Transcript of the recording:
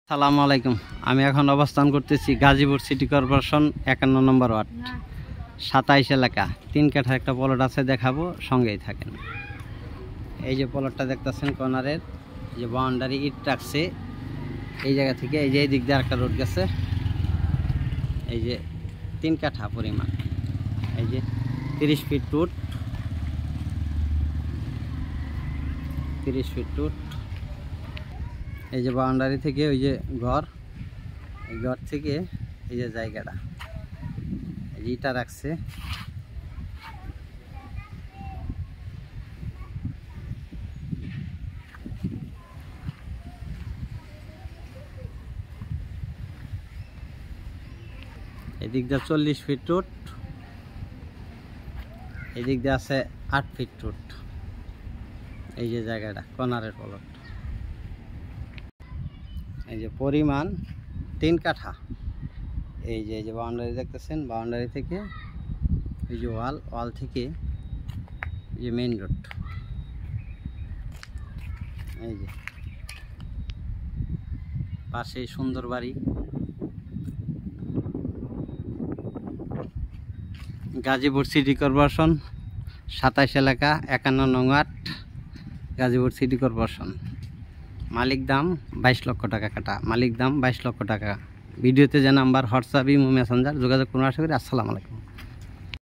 আসসালামু আলাইকুম। আমি এখন অবস্থান করতেছি গাজীপুর সিটি কর্পোরেশন 51 নম্বর ওয়ার্ড 27 এলাকা। 3 কাঠা একটা প্লট আছে, দেখাবো, সঙ্গেই থাকেন। এই যে প্লটটা দেখতেছেন কর্নারের যে বাউন্ডারি ইট রাখছে, এই জায়গা থেকে এই যে এই দিক দিয়ে একটা রোড গেছে। এই যে 3 কাঠা পরিমাণ, এই যে 30 ফিট রুট, 30 ফিট রুট। এই যে বাউন্ডারি থেকে ওই যে ঘর, এই ঘর থেকে এই যে জায়গাটা এই যে ইটা রাখছে। এদিক দিয়ে 40 ফিট রুট, এদিক দিয়ে আছে 8 ফিট রুট। এই যে জায়গাটা কর্নারের প্লট, এই যে পরিমাণ 3 কাঠা। এই যে বাউন্ডারি দেখতেছেন, বাউন্ডারি থেকে এই যে ওয়াল থেকে এই যে মেইন রোড। এই যে পাশে সুন্দর বাড়ি। গাজীপুর সিটি কর্পোরেশন 27 এলাকা 51 নং ওয়ার্ড, গাজীপুর সিটি কর্পোরেশন। মালিক দাম 22 লক্ষ টাকা কাটা, মালিক দাম 22 লক্ষ টাকা। ভিডিওতে যে নাম্বার, হোয়াটসঅ্যাপ, ইমো, মেসেঞ্জার যোগাযোগ করুন। আশা করি। আসসালামু আলাইকুম।